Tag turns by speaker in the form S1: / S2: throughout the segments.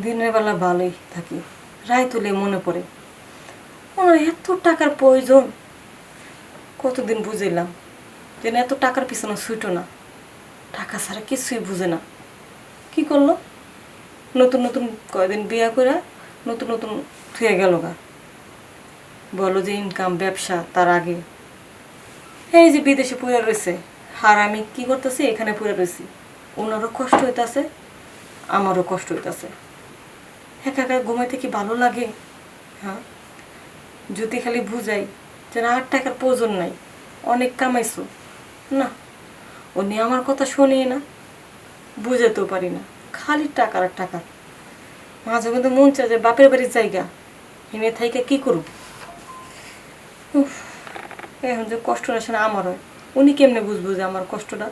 S1: দিনের বেলা ভালোই থাকি, রাত হলে মনে পড়ে ওনার এত টাকার প্রয়োজন। কতদিন বুঝাইলাম যে না, এত টাকার পিছনে ছুটো না, টাকা ছাড়া কিছুই বুঝে না। কি করলো, নতুন নতুন কয়দিন বিয়া করে নতুন নতুন থুয়ে গেল গা। বলো যে ইনকাম ব্যবসা, তার আগে এই যে বিদেশে পড়ে রয়েছে, আর আমি কি করতেছি এখানে পড়ে রয়েছি। ওনারও কষ্ট হইতাছে, আমারও কষ্ট হইতাছে। একা একা ঘুমাইতে কি ভালো লাগে? হ্যাঁ, যদি খালি বুঝাই যে না, আর টাকার প্রয়োজন নাই, অনেক কামাইছো, না, উনি আমার কথা শোনে না, বুঝাতেও পারি না, খালি টাকার আর টাকা। মাঝে মধ্যে মন চায় যে বাপের বাড়ির জায়গা এনে থাইকা কি করুক। এখন যে কষ্টটা আসলে আমার হয়, উনি কেমনে বুঝবো যে আমার কষ্টটা?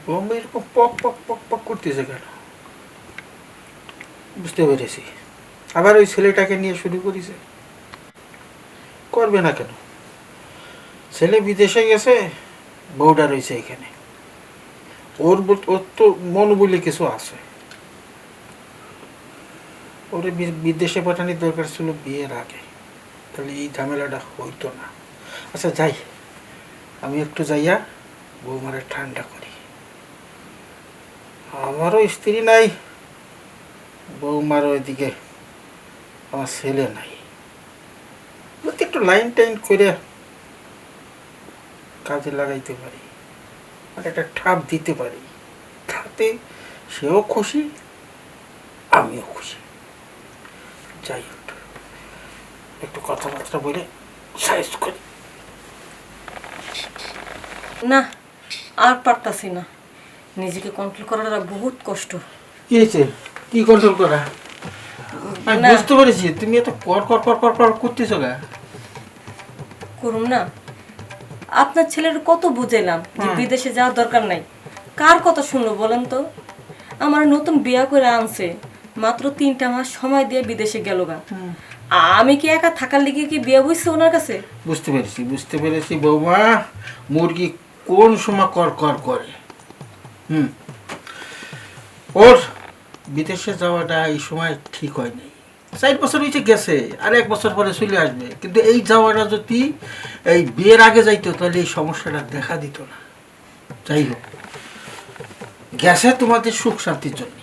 S2: বৌমা এরকম পক পক পক পক করতেছে কেন? বুঝতে পেরেছি, আবার ওই ছেলেটাকে নিয়ে শুরু করেছে। করবে না কেন? ছেলে বিদেশে গেছে, বউটা রয়েছে এখানে। ওর তো মন বলে কিছু আছে। ওরে বিদেশে পাঠানোর দরকার ছিল বিয়ের আগে, তাহলে এই ঝামেলাটা হইতো না। আচ্ছা যাই, আমি একটু যাইয়া বৌমারে ঠান্ডা করি। আমারও স্ত্রী নাই, বৌমারও এদিকে আমার ছেলে নাই। বলতে একটু লাইন টাইন করে কাজে লাগাইতে পারি, আর একটা ঠাপ দিতে পারি, তাতে সেও খুশি, আমিও খুশি। যাই একটু কথাবার্তা বলে সাইজ করি।
S1: না, আর পারতাছি না, নিজেকে কন্ট্রোল করাটা বহুত কষ্ট।
S2: কি হয়েছে? কি কন্ট্রোল করা? আমি
S1: না।
S2: বুঝতে পেরেছি, তুমি এত কর কর কর কর কর করতেছো গা।
S1: করুন না, আপনার ছেলের কত বুঝাইলাম যে বিদেশে যাওয়ার দরকার নাই। কার কথা শুনলো বলেন তো? আমার নতুন বিয়া করে আনছে, মাত্র 3টা মাস সময় দিয়ে বিদেশে গেল গা। আমি কি একা থাকার লিগে কি বিয়া বইছি ওনার কাছে?
S2: বুঝতে পেরেছি বৌমা, মুরগি কোন সময় কর কর করে। ওর বিদেশে যাওয়াটা এই সময় ঠিক হয় নাই। 4 বছর হয়েছে গেছে, আর 1 বছর পরে চলে আসবে। কিন্তু এই যাওয়াটা যদি এই বিয়ের আগে যাইতো, তাহলে এই সমস্যাটা দেখা দিত না। যাই হোক, গেছে তোমাদের সুখ শান্তির জন্য।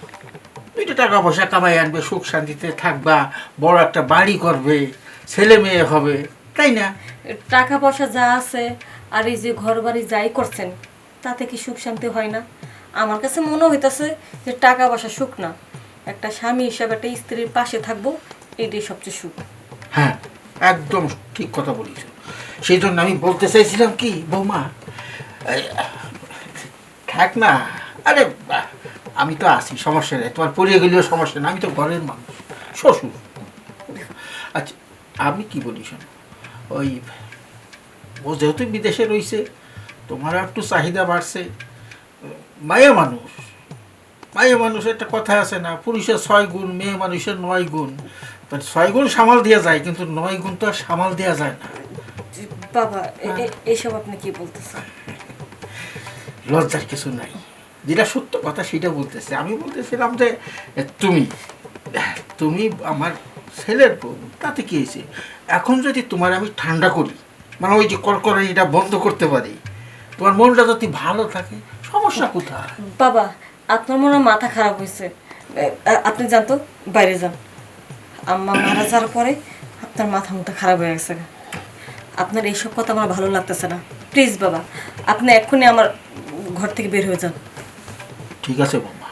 S2: 2টা টাকা পয়সা কামাই আনবে, সুখ শান্তিতে থাকবা, বড় একটা বাড়ি করবে, ছেলে মেয়ে হবে, তাই না?
S1: টাকা পয়সা যা আছে আর এই যে ঘর বাড়ি যাই করছেন, তাতে কি সুখ শান্তি হয় না? আমার কাছে মনে হইতাছে যে টাকা পয়সা সুখ না, একটা স্বামী হিসাবে একটা স্ত্রীর পাশে থাকবো, এটাই সবচেয়ে সুখ।
S2: হ্যাঁ, একদম ঠিক কথা বলেছ। সেই জন্য আমি বলতে চাইছিলাম কি বৌমা, থাক না, আরে আমি তো আছি, সমস্যা নেই। তোমার পড়িয়ে গেলেও সমস্যা নেই, আমি তো ঘরের মানুষ, শ্বশুর। আচ্ছা, আমি কি বলি শোনো, ওই ও যেহেতু বিদেশে রয়েছে, তোমার একটু চাহিদা বাড়ছে। মায়া মানুষ, মায়া মানুষের একটা কথা আছে না, পুরুষের 6 গুণ, মেয়ে মানুষের 9 গুণ। 6 গুণ সামাল দেওয়া যায়, কিন্তু 9 গুণ তো আর সামাল দেওয়া যায় না।
S1: বাবা, এইসব আপনি কি বলতেছেন?
S2: লজ্জার কিছু নাই, যেটা সত্য কথা সেটা বলতেছে। আমি বলতেছিলাম যে তুমি তুমি আমার ছেলের বউ, তাতে কি হয়েছে? এখন যদি তোমার আমি ঠান্ডা করি, মানে ওই যে কড়কড়ানিটা বন্ধ করতে পারি, তোমার মনটা যদি ভালো থাকে, সমস্যা কোথায়?
S1: বাবা, আপনার মনে হয় মাথা খারাপ হয়েছে। আপনি যান তো, বাইরে যান। আম্মা মারা যাওয়ার পরে আপনার মাথা মুথা খারাপ হয়ে গেছে। আপনার এইসব কথা আমার ভালো লাগতেছে না। প্লিজ বাবা, আপনি এক্ষুনি আমার ঘর থেকে বের হয়ে যান।
S2: ঠিক আছে বৌমা,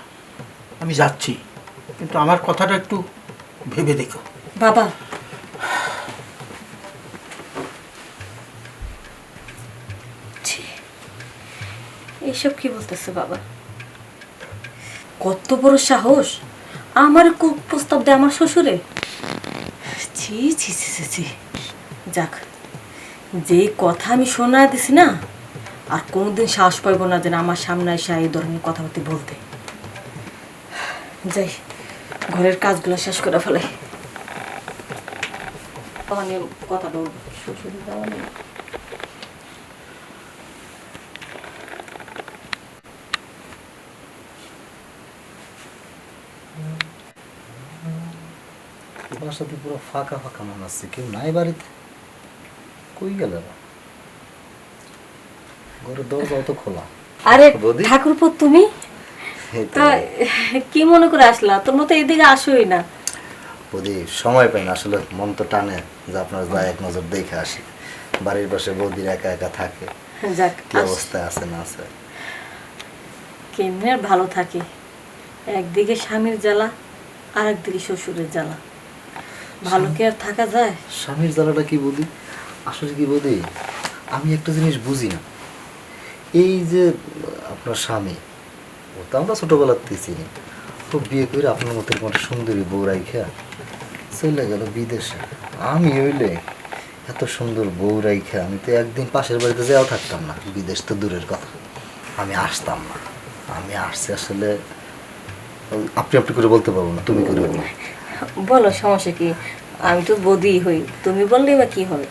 S2: আমি যাচ্ছি, কিন্তু আমার কথাটা একটু ভেবে দেখো।
S1: বাবা, এইসব কি বলতেছে বাবা? কত বড় সাহস আমার প্রস্তাব দেয় আমার শ্বশুরে! ছি ছি ছি ছি ছি। যাক, যে কথা আমি শোনা দিছি না, আর কোনোদিন সাহস পাইব না যেন আমার সামনে এসে এই ধরনের কথাবার্তা বলতে। যাই, ঘরের কাজগুলো শেষ করে ফেলাই। কথা বলবো শ্বশুর যাওয়া নিয়ে।
S3: বাসাতে পুরো ফাঁকা ফাঁকা মনে হচ্ছে, কেউ নাই বাড়িতে। কই গেল এরা? ঘরের দরজাও তো খোলা।
S1: আরে
S3: বৌদি?
S1: ঠাকুরপো তুমি?
S3: এই তো
S1: তা কি মনে করে আসলা? তোর মতো এদিকে আসোই না।
S3: বৌদি সময় পাই না আসলে, মন তো টানে যে আপনার যা এক নজর দেখে আসি। বাড়ির পাশে বৌদির একা একা থাকে,
S1: যাক,
S3: কি অবস্থায় আছে না আছে।
S1: কেমনে আর ভালো থাকে, একদিকে স্বামীর জ্বালা আর একদিকে শ্বশুরের জ্বালা, ভালো কি আর থাকা যায়?
S3: স্বামীর জ্বালাটা কি বৌদি? আসলে কি বৌদি, আমি একটা জিনিস বুঝি না। এই যে আপনার স্বামী, ও তো আমরা ছোটোবেলাতেই চিনি, ও বিয়ে করে আপনার মতো এরকম একটা সুন্দরী বউ রাইখা চলে গেল বিদেশে। আমি হইলে এত সুন্দর বউ রাইখা আমি তো একদিন পাশের বাড়িতে যাওয়া থাকতাম না, বিদেশ তো দূরের কথা, আমি আসতাম না। আমি আসছি আসলে, আপনি আপনি করে বলতে পারবো না, তুমি করে বলো।
S1: বলো, সমস্যা কি? আমি তো বদি হই, তুমি বললেই বা কি হবে?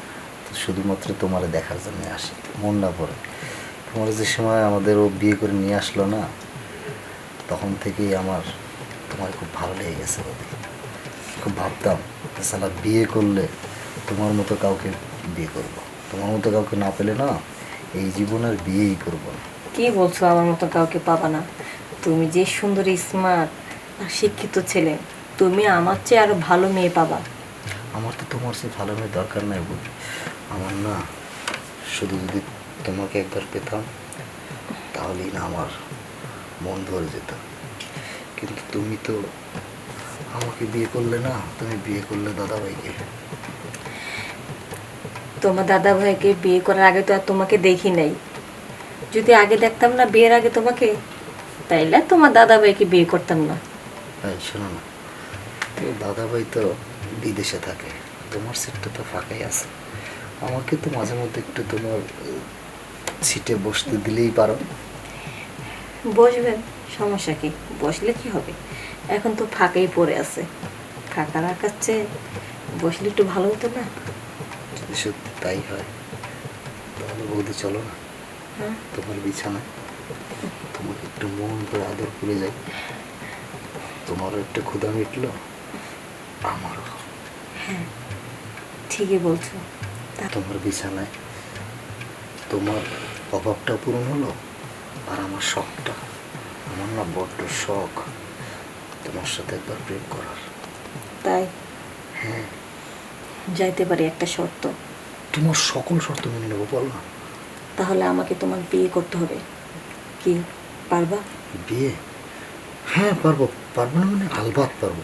S3: শুধুমাত্র তোমার দেখার জন্য আসি, মন না পড়ে। তোমার যে সময় আমাদের ও বিয়ে করে নিয়ে আসলো না, তখন থেকেই আমার তোমার খুব ভালো লেগে গেছে বৌদি। খুব ভাবতাম যে সালা বিয়ে করলে তোমার মতো কাউকে বিয়ে করব, তোমার মতো কাউকে না পেলে না এই জীবনের বিয়েই করব না।
S1: কি বলছো, আমার মতো কাউকে পাবা না? তুমি যে সুন্দরী, স্মার্ট আর শিক্ষিত ছেলে, তুমি আমার চেয়ে আরো ভালো মেয়ে পাবা।
S3: আমার তো তোমার সে ভালো মেয়ে দরকার নাই বৌদি। আমার না শুধু যদি তোমাকে একবার পেতাম তাহলেই না আমার মন ভরে যেত। কিন্তু তুমি তো আমাকে বিয়ে করলে না, তুমি বিয়ে করলে দাদাভাইকে।
S1: তোমার দাদা ভাইকে বিয়ে করার আগে তো আর তোমাকে দেখি নাই। যদি আগে দেখতাম না বিয়ের আগে তোমাকে, তাইলে তোমার দাদা ভাইকে বিয়ে করতাম না।
S3: এই শোনো না, তো দাদাভাই তো বিদেশে থাকে, তোমার সিটটা তো ফাঁকাই আছে। আমাকে তো মাঝে মধ্যে একটু তোমার সিটে বসতে দিলেই পারো।
S1: বসবেন, সমস্যা কি? বসলে কি হবে? এখন তো ফাঁকাই পড়ে আছে, ফাঁকা রাখার চেয়ে বসলে একটু ভালো হতো না?
S3: যদি সত্যি তাই হয় তাহলে বৌদি চলো না
S1: হ্যাঁ,
S3: তোমার বিছানায়, তোমাকে একটু মন করে আদর করে যাই। তোমারও একটু ক্ষুধা মিটলো, আমারও।
S1: হ্যাঁ, ঠিকই বলছো।
S3: তোমার বিছানায় তোমার অভাবটা পূরণ হলো, আর আমার শখটা, আমার না বড্ড শখ তোমার সাথে একবার প্রেম করার।
S1: তাই
S3: হ্যাঁ,
S1: যাইতে পারি একটা শর্ত।
S3: তোমার সকল শর্ত মেনে নেবো, বল না।
S1: তাহলে আমাকে তোমার বিয়ে করতে হবে, কি পারবা?
S3: বিয়ে? হ্যাঁ পারবো, পারবো না মানে আলবাত পারবো।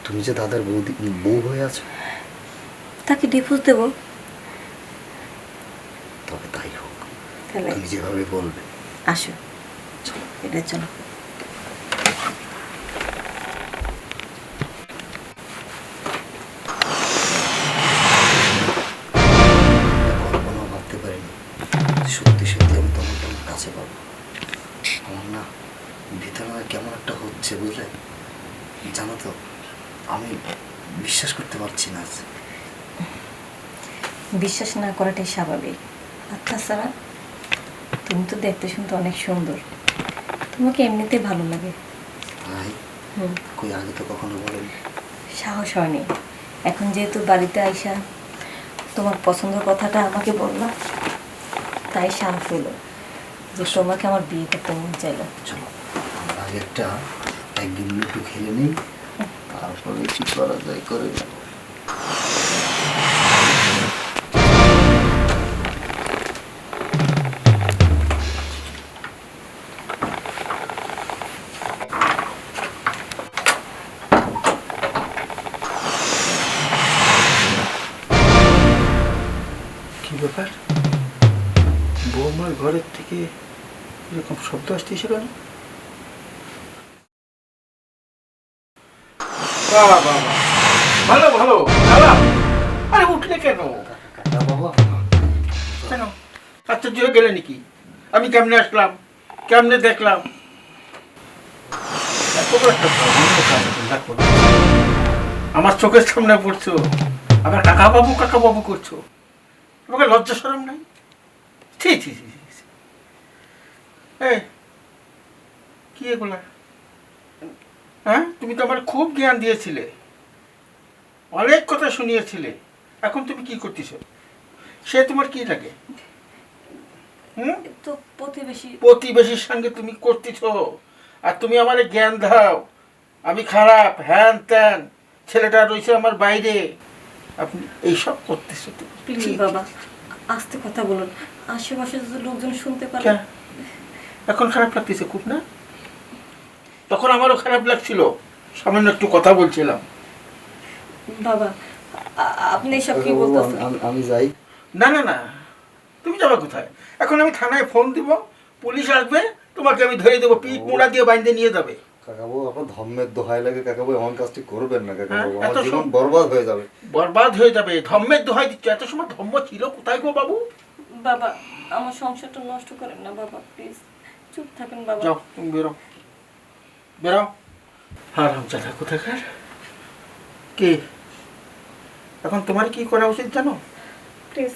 S3: তুমি যে দাদার বউ হয়ে আছো,
S1: তাকে ডিভোর্স দেবো?
S3: তবে তাই হোক,
S1: তাহলে
S3: তুমি যেভাবে বলবে।
S1: আসো, এটা চলো।
S3: কল্পনাও ভাবতে পারিনি সত্যি সত্যি আমি তোমার কাছে পাবো। আমার না ভিতরে না কেমন একটা হচ্ছে বুঝলে, জানো তো, আমি বিশ্বাস করতে পারছি না।
S1: বিশ্বাস না করাটাই স্বাভাবিক। আর তাছাড়া তুমি তো দেখতে শুনতে অনেক সুন্দর, তোমাকে এমনিতেই ভালো লাগে।
S3: ভাই
S1: হুম,
S3: কই আগে তো কখনো বলেনি।
S1: সাহস হয়নি, এখন যেহেতু বাড়িতে আইসা তোমার পছন্দের কথাটা আমাকে বললা, তাই সাহস হলো যে তোমাকে আমার বিয়ে করতে মন চাইলো।
S3: চলো আমরা আগে একটা একদিন একটু খেলে নিই, তারপরে কি করা যায় করে নেব।
S2: কি ব্যাপার, বৌমার ঘরের থেকে এরকম শব্দ আসতেছে কেন? বাবা বাবা, ভালো ভালো দাদা। আরে উঠলে কেন?
S3: কাকা বাবা,
S2: কেন আশ্চর্য হয়ে গেলে নাকি? আমি কেমনে আসলাম, কেমনে দেখলাম? এত বড় একটা ভয়ানক কাজ তোমরা করছো, আমার চোখের সামনে পড়ছো, আবার কাকা বাবু করছো। তোমাকে লজ্জা শরম নাই? ছি ছি ছি ছি ছি। এই কি এগুলা? হ্যাঁ, তুমি তো আমার খুব জ্ঞান দিয়েছিলে, অনেক কথা শুনিয়েছিলে, এখন তুমি কি করতেছ? সে তোমার কি লাগে? হুম?
S1: তো প্রতিবেশী।
S2: প্রতিবেশীর সঙ্গে তুমি করতেছ, আর তুমি আমারে জ্ঞান দাও আমি খারাপ, হ্যান ত্যান, ছেলেটা রয়েছে আমার বাইরে, আপনি এইসব করতেছো তুমি।
S1: প্লিজ
S2: ঠিক।
S1: বাবা, আস্তে কথা বলুন, আশেপাশে যদি লোকজন শুনতে পারে।
S2: কেন? এখন খারাপ লাগতেছে খুব না? তখন আমারও খারাপ লাগছিল, সামান্য একটু কথা বলছিলাম।
S1: বাবা, আপনি এসব কি
S3: কাকাবাবু,
S1: বলতেছেন?
S3: আমি যাই।
S2: না না না, তুমি যাবে কোথায়? এখন আমি থানায় ফোন দিব, পুলিশ আসবে, তোমাকে আমি ধরে দেবো, পিঠ মোড়া দিয়ে বাইন্দে নিয়ে যাবে।
S3: কাকাবাবু, আপনার ধর্মের দোহাই লাগে কাকাবাবু, এমন কাজটি করবেন না কাকাবাবু,
S2: হ্যাঁ,
S3: আমার
S2: এত
S3: জীবন
S2: সব-
S3: বরবাদ হয়ে যাবে।
S2: বরবাদ হয়ে যাবে? ধর্মের দোহাই দিচ্ছ? এত সময় ধর্ম ছিল কোথায় গো বাবু?
S1: বাবা, আমার সংসারটা নষ্ট করেন না বাবা, প্লিজ চুপ থাকেন বাবা।
S2: যাও তুমি বেরো, বেরো। হারাম জায়গা কোথাকার। কে এখন তোমার কি করা উচিত জানো?
S1: প্লিজ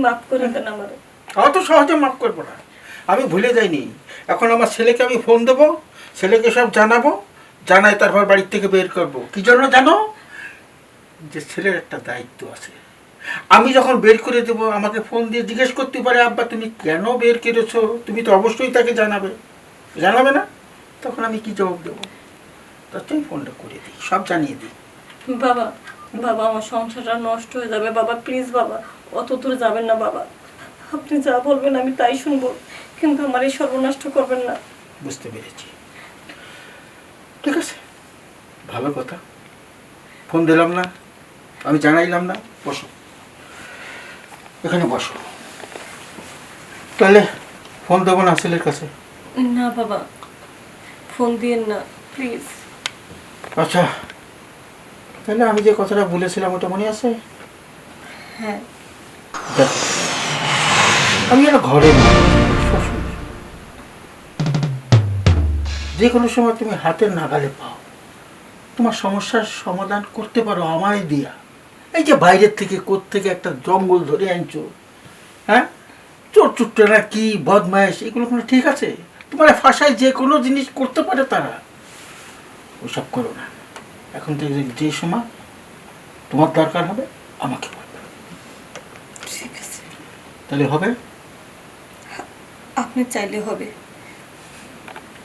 S1: মাফ করে দেন আমারে।
S2: অত সহজে মাফ করবো না, আমি ভুলে যাইনি। এখন আমার ছেলেকে আমি ফোন দেবো, ছেলেকে সব জানাবো, জানাই তারপর বাড়ির থেকে বের করবো। কি জন্য জানো? যে ছেলের একটা দায়িত্ব আছে। আমি যখন বের করে দেবো, আমাকে ফোন দিয়ে জিজ্ঞেস করতে পারে, আব্বা তুমি কেন বের করেছো, তুমি তো অবশ্যই তাকে জানাবে, জানাবে না? তখন আমি কি জবাব দেবো? তার জন্য ফোনটা করে দিই, সব জানিয়ে দিই।
S1: বাবা, বাবা আমার সংসারটা নষ্ট হয়ে যাবে বাবা, প্লিজ বাবা অত দূরে যাবেন না বাবা। আপনি যা বলবেন আমি তাই শুনবো, কিন্তু আমার এই সর্বনষ্ট করবেন না।
S2: বুঝতে পেরেছি, ঠিক আছে, ভালো কথা। ফোন দিলাম না, আমি জানাইলাম না, বসো এখানে বসো। তাহলে ফোন দেবো না ছেলের কাছে?
S1: না বাবা, ফোন দিয়েন না প্লিজ।
S2: আচ্ছা, তাহলে আমি যে কথাটা বলেছিলাম ওটা মনে আছে?
S1: হ্যাঁ।
S2: দেখো, আমি একটা ঘরের মানুষ, শ্বশুর। যে কোনো সময় তুমি হাতের নাগালে পাও, তোমার সমস্যার সমাধান করতে পারো আমায় দিয়া। এই যে বাইরের থেকে কোত্থেকে একটা জঙ্গল ধরে আনছো, হ্যাঁ, চোর চুট্টারা কি বদমাইশ, এগুলো কোনো ঠিক আছে? তোমার ভাষায় যে কোনো জিনিস করতে পারে তারা, ওসব করো না। এখন থেকে যে সময় তোমার দরকার হবে আমাকে বলবে।
S1: ঠিক আছে,
S2: তাহলে হবে?
S1: আপনি চাইলে হবে।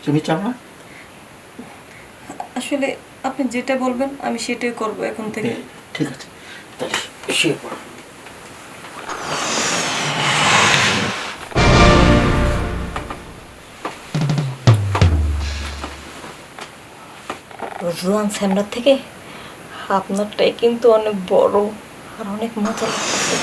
S2: তুমি চাও না?
S1: আসলে আপনি যেটা বলবেন আমি সেটাই করব এখন থেকে।
S2: ঠিক আছে, তাহলে শুয়ে পড়ো।
S1: রোয়ান স্যামরার থেকে আপনারটাই কিন্তু অনেক বড় আর অনেক মজা লাগছে।